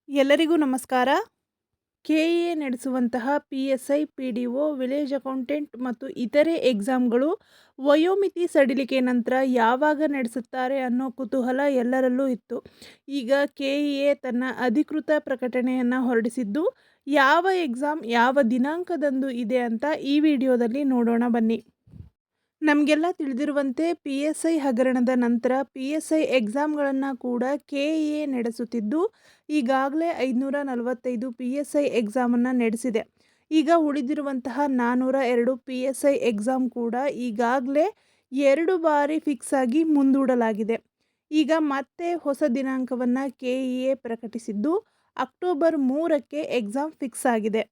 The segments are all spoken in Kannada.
ಎಲ್ಲರಿಗೂ ನಮಸ್ಕಾರ. ಕೆಇಎ ನಡೆಸುವಂತಹ PSI, PDO, ವಿಲೇಜ್ ಅಕೌಂಟೆಂಟ್ ಮತ್ತು ಇತರೆ ಎಕ್ಸಾಮ್ಗಳು ವಯೋಮಿತಿ ಸಡಿಲಿಕೆ ನಂತರ ಯಾವಾಗ ನಡೆಸುತ್ತಾರೆ ಅನ್ನೋ ಕುತೂಹಲ ಎಲ್ಲರಲ್ಲೂ ಇತ್ತು. ಈಗ ಕೆಇಎ ತನ್ನ ಅಧಿಕೃತ ಪ್ರಕಟಣೆಯನ್ನು ಹೊರಡಿಸಿದ್ದು, ಯಾವ ಎಕ್ಸಾಮ್ ಯಾವ ದಿನಾಂಕದಂದು ಇದೆ ಅಂತ ಈ ವಿಡಿಯೋದಲ್ಲಿ ನೋಡೋಣ ಬನ್ನಿ. ನಮಗೆಲ್ಲ ತಿಳಿದಿರುವಂತೆ PSI ಹಗರಣದ ನಂತರ PSI ಎಕ್ಸಾಮ್ಗಳನ್ನು ಕೂಡ ಕೆಇಎ ನಡೆಸುತ್ತಿದ್ದು, ಈಗಾಗಲೇ 545 PSI ಎಕ್ಸಾಮನ್ನು ನಡೆಸಿದೆ. ಈಗ ಉಳಿದಿರುವಂತಹ 402 PSI ಎಕ್ಸಾಮ್ ಕೂಡ ಈಗಾಗಲೇ 2 ಬಾರಿ ಫಿಕ್ಸ್ ಆಗಿ ಮುಂದೂಡಲಾಗಿದೆ. ಈಗ ಮತ್ತೆ ಹೊಸ ದಿನಾಂಕವನ್ನು ಕೆಇಎ ಪ್ರಕಟಿಸಿದ್ದು, ಅಕ್ಟೋಬರ್ 3ಕ್ಕೆ ಎಕ್ಸಾಮ್ ಫಿಕ್ಸ್ ಆಗಿದೆ.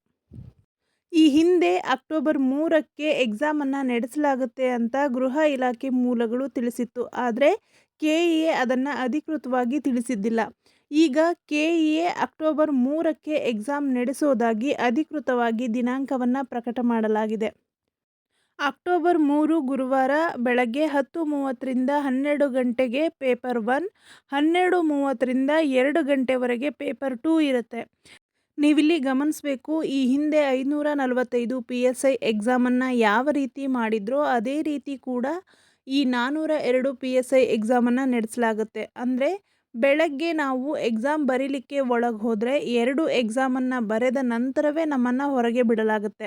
ಈ ಹಿಂದೆ ಅಕ್ಟೋಬರ್ 3ಕ್ಕೆ ಎಕ್ಸಾಮನ್ನು ನಡೆಸಲಾಗುತ್ತೆ ಅಂತ ಗೃಹ ಇಲಾಖೆ ಮೂಲಗಳು ತಿಳಿಸಿತ್ತು. ಆದರೆ ಕೆಇಎ ಅದನ್ನು ಅಧಿಕೃತವಾಗಿ ತಿಳಿಸಿದ್ದಿಲ್ಲ. ಈಗ ಕೆಇಎ ಅಕ್ಟೋಬರ್ 3ಕ್ಕೆ ಎಕ್ಸಾಮ್ ನಡೆಸೋದಾಗಿ ಅಧಿಕೃತವಾಗಿ ದಿನಾಂಕವನ್ನು ಪ್ರಕಟ ಮಾಡಲಾಗಿದೆ. ಅಕ್ಟೋಬರ್ 3 ಗುರುವಾರ ಬೆಳಗ್ಗೆ 10:30ರಿಂದ 12 ಗಂಟೆಗೆ ಪೇಪರ್ 1, 12:30ರಿಂದ 2 ಗಂಟೆವರೆಗೆ ಪೇಪರ್ 2 ಇರುತ್ತೆ. ನೀವಿಲ್ಲಿ ಗಮನಿಸಬೇಕು, ಈ ಹಿಂದೆ 545 PSI ಎಕ್ಸಾಮನ್ನು ಯಾವ ರೀತಿ ಮಾಡಿದ್ರೋ ಅದೇ ರೀತಿ ಕೂಡ ಈ 402 PSI ಎಕ್ಸಾಮನ್ನು ನಡೆಸಲಾಗುತ್ತೆ. ಅಂದರೆ ಬೆಳಗ್ಗೆ ನಾವು ಎಕ್ಸಾಮ್ ಬರೀಲಿಕ್ಕೆ ಒಳಗೆ ಹೋದರೆ 2 ಎಕ್ಸಾಮನ್ನು ಬರೆದ ನಂತರವೇ ನಮ್ಮನ್ನು ಹೊರಗೆ ಬಿಡಲಾಗುತ್ತೆ.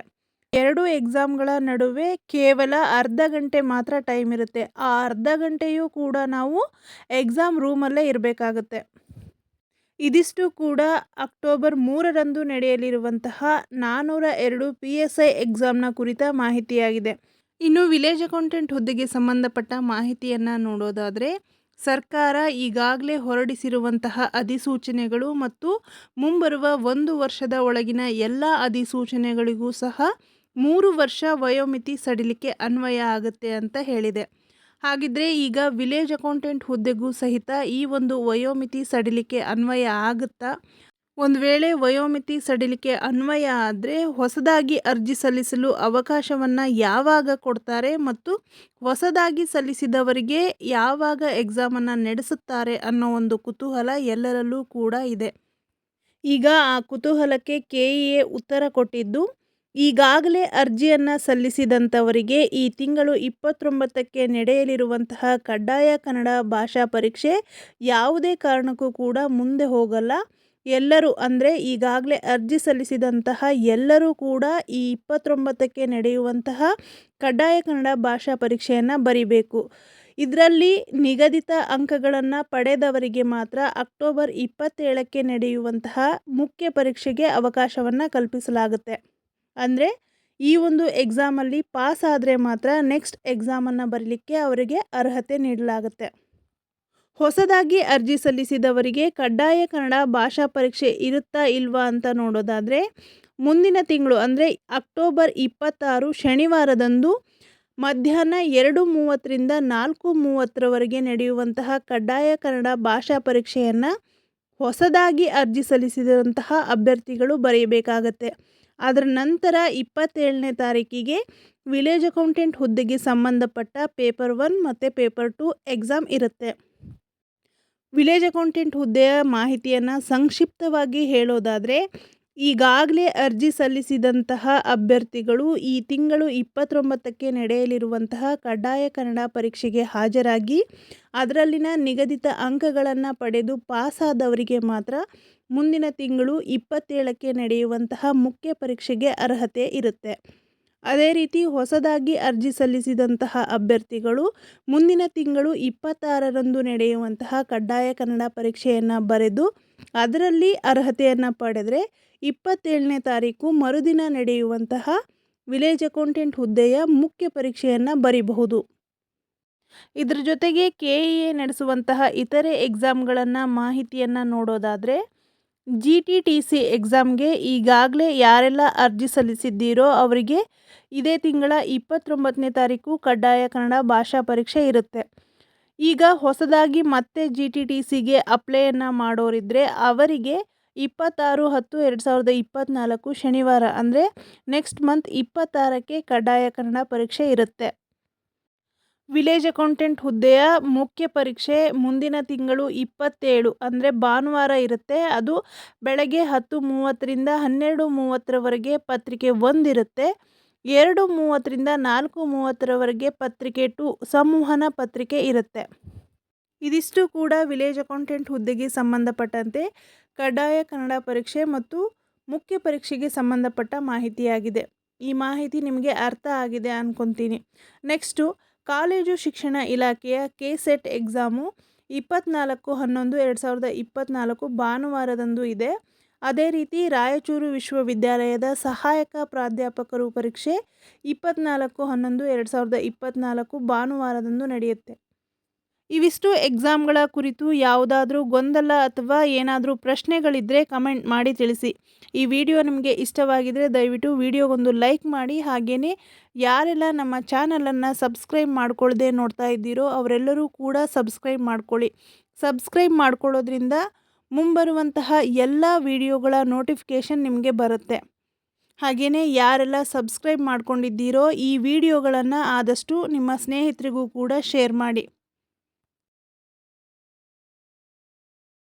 2 ಎಕ್ಸಾಮ್ಗಳ ನಡುವೆ ಕೇವಲ ಅರ್ಧ ಗಂಟೆ ಮಾತ್ರ ಟೈಮ್ ಇರುತ್ತೆ. ಆ ಅರ್ಧ ಗಂಟೆಯೂ ಕೂಡ ನಾವು ಎಕ್ಸಾಮ್ ರೂಮಲ್ಲೇ ಇರಬೇಕಾಗುತ್ತೆ. ಇದಿಷ್ಟು ಕೂಡ ಅಕ್ಟೋಬರ್ 3ರಂದು ನಡೆಯಲಿರುವಂತಹ 402 PSI ಎಕ್ಸಾಮ್ನ ಕುರಿತ ಮಾಹಿತಿಯಾಗಿದೆ. ಇನ್ನು ವಿಲೇಜ್ ಅಕೌಂಟೆಂಟ್ ಹುದ್ದೆಗೆ ಸಂಬಂಧಪಟ್ಟ ಮಾಹಿತಿಯನ್ನು ನೋಡೋದಾದರೆ, ಸರ್ಕಾರ ಈಗಾಗಲೇ ಹೊರಡಿಸಿರುವಂತಹ ಅಧಿಸೂಚನೆಗಳು ಮತ್ತು ಮುಂಬರುವ 1 ವರ್ಷದ ಒಳಗಿನ ಎಲ್ಲ ಅಧಿಸೂಚನೆಗಳಿಗೂ ಸಹ 3 ವರ್ಷ ವಯೋಮಿತಿ ಸಡಿಲಿಕೆ ಅನ್ವಯ ಆಗುತ್ತೆ ಅಂತ ಹೇಳಿದೆ. ಹಾಗಿದ್ರೆ ಈಗ ವಿಲೇಜ್ ಅಕೌಂಟೆಂಟ್ ಹುದ್ದೆಗೂ ಸಹಿತ ಈ ಒಂದು ವಯೋಮಿತಿ ಸಡಿಲಿಕೆ ಅನ್ವಯ ಆಗುತ್ತಾ? ಒಂದು ವೇಳೆ ವಯೋಮಿತಿ ಸಡಿಲಿಕೆ ಅನ್ವಯ ಆದರೆ ಹೊಸದಾಗಿ ಅರ್ಜಿ ಸಲ್ಲಿಸಲು ಅವಕಾಶವನ್ನು ಯಾವಾಗ ಕೊಡ್ತಾರೆ ಮತ್ತು ಹೊಸದಾಗಿ ಸಲ್ಲಿಸಿದವರಿಗೆ ಯಾವಾಗ ಎಕ್ಸಾಮನ್ನು ನಡೆಸುತ್ತಾರೆ ಅನ್ನೋ ಒಂದು ಕುತೂಹಲ ಎಲ್ಲರಲ್ಲೂ ಕೂಡ ಇದೆ. ಈಗ ಆ ಕುತೂಹಲಕ್ಕೆ ಕೆಇಎ ಉತ್ತರ ಕೊಟ್ಟಿದ್ದು, ಈಗಾಗಲೇ ಅರ್ಜಿಯನ್ನು ಸಲ್ಲಿಸಿದಂಥವರಿಗೆ ಈ ತಿಂಗಳು 29ಕ್ಕೆ ನಡೆಯಲಿರುವಂತಹ ಕಡ್ಡಾಯ ಕನ್ನಡ ಭಾಷಾ ಪರೀಕ್ಷೆ ಯಾವುದೇ ಕಾರಣಕ್ಕೂ ಕೂಡ ಮುಂದೆ ಹೋಗಲ್ಲ. ಎಲ್ಲರೂ ಅಂದರೆ ಈಗಾಗಲೇ ಅರ್ಜಿ ಸಲ್ಲಿಸಿದಂತಹ ಎಲ್ಲರೂ ಕೂಡ ಈ 29ಕ್ಕೆ ನಡೆಯುವಂತಹ ಕಡ್ಡಾಯ ಕನ್ನಡ ಭಾಷಾ ಪರೀಕ್ಷೆಯನ್ನು ಬರೀಬೇಕು. ಇದರಲ್ಲಿ ನಿಗದಿತ ಅಂಕಗಳನ್ನು ಪಡೆದವರಿಗೆ ಮಾತ್ರ ಅಕ್ಟೋಬರ್ 27ಕ್ಕೆ ನಡೆಯುವಂತಹ ಮುಖ್ಯ ಪರೀಕ್ಷೆಗೆ ಅವಕಾಶವನ್ನು ಕಲ್ಪಿಸಲಾಗುತ್ತೆ. ಅಂದರೆ ಈ ಒಂದು ಎಕ್ಸಾಮಲ್ಲಿ ಪಾಸ್ ಆದರೆ ಮಾತ್ರ ನೆಕ್ಸ್ಟ್ ಎಕ್ಸಾಮನ್ನು ಬರೀಲಿಕ್ಕೆ ಅವರಿಗೆ ಅರ್ಹತೆ ನೀಡಲಾಗುತ್ತೆ. ಹೊಸದಾಗಿ ಅರ್ಜಿ ಸಲ್ಲಿಸಿದವರಿಗೆ ಕಡ್ಡಾಯ ಕನ್ನಡ ಭಾಷಾ ಪರೀಕ್ಷೆ ಇರುತ್ತಾ ಇಲ್ವಾ ಅಂತ ನೋಡೋದಾದರೆ, ಮುಂದಿನ ತಿಂಗಳು ಅಂದರೆ ಅಕ್ಟೋಬರ್ 26 ಶನಿವಾರದಂದು ಮಧ್ಯಾಹ್ನ 2:30ರಿಂದ 4:30ರವರೆಗೆ ನಡೆಯುವಂತಹ ಕಡ್ಡಾಯ ಕನ್ನಡ ಭಾಷಾ ಪರೀಕ್ಷೆಯನ್ನು ಹೊಸದಾಗಿ ಅರ್ಜಿ ಸಲ್ಲಿಸಿದಂತಹ ಅಭ್ಯರ್ಥಿಗಳು ಬರೆಯಬೇಕಾಗತ್ತೆ. ಅದರ ನಂತರ 27ನೇ ತಾರೀಕಿಗೆ ವಿಲೇಜ್ ಅಕೌಂಟೆಂಟ್ ಹುದ್ದೆಗೆ ಸಂಬಂಧಪಟ್ಟ ಪೇಪರ್ 1 ಮತ್ತು ಪೇಪರ್ 2 ಎಕ್ಸಾಮ್ ಇರುತ್ತೆ. ವಿಲೇಜ್ ಅಕೌಂಟೆಂಟ್ ಹುದ್ದೆಯ ಮಾಹಿತಿಯನ್ನು ಸಂಕ್ಷಿಪ್ತವಾಗಿ ಹೇಳೋದಾದರೆ, ಈಗಾಗಲೇ ಅರ್ಜಿ ಸಲ್ಲಿಸಿದಂತಹ ಅಭ್ಯರ್ಥಿಗಳು ಈ ತಿಂಗಳು 29ಕ್ಕೆ ನಡೆಯಲಿರುವಂತಹ ಕಡ್ಡಾಯ ಕನ್ನಡ ಪರೀಕ್ಷೆಗೆ ಹಾಜರಾಗಿ ಅದರಲ್ಲಿನ ನಿಗದಿತ ಅಂಕಗಳನ್ನು ಪಡೆದು ಪಾಸಾದವರಿಗೆ ಮಾತ್ರ ಮುಂದಿನ ತಿಂಗಳು 27ಕ್ಕೆ ನಡೆಯುವಂತಹ ಮುಖ್ಯ ಪರೀಕ್ಷೆಗೆ ಅರ್ಹತೆ ಇರುತ್ತೆ. ಅದೇ ರೀತಿ ಹೊಸದಾಗಿ ಅರ್ಜಿ ಸಲ್ಲಿಸಿದಂತಹ ಅಭ್ಯರ್ಥಿಗಳು ಮುಂದಿನ ತಿಂಗಳು 26ರಂದು ನಡೆಯುವಂತಹ ಕಡ್ಡಾಯ ಕನ್ನಡ ಪರೀಕ್ಷೆಯನ್ನು ಬರೆದು ಅದರಲ್ಲಿ ಅರ್ಹತೆಯನ್ನು ಪಡೆದರೆ 27ನೇ ತಾರೀಕು ಮರುದಿನ ನಡೆಯುವಂತಹ ವಿಲೇಜ್ ಅಕೌಂಟೆಂಟ್ ಹುದ್ದೆಯ ಮುಖ್ಯ ಪರೀಕ್ಷೆಯನ್ನು ಬರೀಬಹುದು. ಇದರ ಜೊತೆಗೆ ಕೆಇಎ ನಡೆಸುವಂತಹ ಇತರೆ ಎಕ್ಸಾಮ್ಗಳನ್ನು ಮಾಹಿತಿಯನ್ನು ನೋಡೋದಾದರೆ, GTTC ಎಕ್ಸಾಮ್ಗೆ ಈಗಾಗಲೇ ಯಾರೆಲ್ಲ ಅರ್ಜಿ ಸಲ್ಲಿಸಿದ್ದೀರೋ ಅವರಿಗೆ ಇದೇ ತಿಂಗಳ 29ನೇ ತಾರೀಕು ಕಡ್ಡಾಯ ಕನ್ನಡ ಭಾಷಾ ಪರೀಕ್ಷೆ ಇರುತ್ತೆ. ಈಗ ಹೊಸದಾಗಿ ಮತ್ತೆ GTTCಗೆ ಅಪ್ಲೈಯನ್ನು ಮಾಡೋರಿದ್ದರೆ ಅವರಿಗೆ 26/10/2024 ಶನಿವಾರ ಅಂದರೆ ನೆಕ್ಸ್ಟ್ ಮಂತ್ 26ಕ್ಕೆ ಕಡ್ಡಾಯ ಕನ್ನಡ ಪರೀಕ್ಷೆ ಇರುತ್ತೆ. ವಿಲೇಜ್ ಅಕೌಂಟೆಂಟ್ ಹುದ್ದೆಯ ಮುಖ್ಯ ಪರೀಕ್ಷೆ ಮುಂದಿನ ತಿಂಗಳು 27 ಅಂದರೆ ಭಾನುವಾರ ಇರುತ್ತೆ. ಅದು ಬೆಳಗ್ಗೆ 10:30ರಿಂದ 12:30ರವರೆಗೆ ಪತ್ರಿಕೆ 1 ಇರುತ್ತೆ. 2:30ರಿಂದ 4:30ರವರೆಗೆ ಪತ್ರಿಕೆ 2 ಸಂವಹನ ಪತ್ರಿಕೆ ಇರುತ್ತೆ. ಇದಿಷ್ಟು ಕೂಡ ವಿಲೇಜ್ ಅಕೌಂಟೆಂಟ್ ಹುದ್ದೆಗೆ ಸಂಬಂಧಪಟ್ಟಂತೆ ಕಡ್ಡಾಯ ಕನ್ನಡ ಪರೀಕ್ಷೆ ಮತ್ತು ಮುಖ್ಯ ಪರೀಕ್ಷೆಗೆ ಸಂಬಂಧಪಟ್ಟ ಮಾಹಿತಿಯಾಗಿದೆ. ಈ ಮಾಹಿತಿ ನಿಮಗೆ ಅರ್ಥ ಆಗಿದೆ ಅಂದ್ಕೊತೀನಿ. ನೆಕ್ಸ್ಟು ಕಾಲೇಜು ಶಿಕ್ಷಣ ಇಲಾಖೆಯ KCET ಎಕ್ಸಾಮು 24/11/2024 ಭಾನುವಾರದಂದು ಇದೆ. ಅದೇ ರೀತಿ ರಾಯಚೂರು ವಿಶ್ವವಿದ್ಯಾಲಯದ ಸಹಾಯಕ ಪ್ರಾಧ್ಯಾಪಕರು ಪರೀಕ್ಷೆ 24/11/2024 ಭಾನುವಾರದಂದು ನಡೆಯುತ್ತೆ. ಇವಿಷ್ಟು ಎಕ್ಸಾಮ್ಗಳ ಕುರಿತು ಯಾವುದಾದ್ರೂ ಗೊಂದಲ ಅಥವಾ ಏನಾದರೂ ಪ್ರಶ್ನೆಗಳಿದ್ದರೆ ಕಮೆಂಟ್ ಮಾಡಿ ತಿಳಿಸಿ. ಈ ವಿಡಿಯೋ ನಿಮಗೆ ಇಷ್ಟವಾಗಿದ್ದರೆ ದಯವಿಟ್ಟು ವಿಡಿಯೋಗೊಂದು ಲೈಕ್ ಮಾಡಿ. ಹಾಗೆಯೇ ಯಾರೆಲ್ಲ ನಮ್ಮ ಚಾನಲನ್ನು ಸಬ್ಸ್ಕ್ರೈಬ್ ಮಾಡ್ಕೊಳ್ಳದೆ ನೋಡ್ತಾ ಇದ್ದೀರೋ ಅವರೆಲ್ಲರೂ ಕೂಡ ಸಬ್ಸ್ಕ್ರೈಬ್ ಮಾಡ್ಕೊಳ್ಳಿ. ಸಬ್ಸ್ಕ್ರೈಬ್ ಮಾಡ್ಕೊಳ್ಳೋದ್ರಿಂದ ಮುಂಬರುವಂತಹ ಎಲ್ಲ ವಿಡಿಯೋಗಳ ನೋಟಿಫಿಕೇಷನ್ ನಿಮಗೆ ಬರುತ್ತೆ. ಹಾಗೆಯೇ ಯಾರೆಲ್ಲ ಸಬ್ಸ್ಕ್ರೈಬ್ ಮಾಡ್ಕೊಂಡಿದ್ದೀರೋ ಈ ವಿಡಿಯೋಗಳನ್ನು ಆದಷ್ಟು ನಿಮ್ಮ ಸ್ನೇಹಿತರಿಗೂ ಕೂಡ ಶೇರ್ ಮಾಡಿ.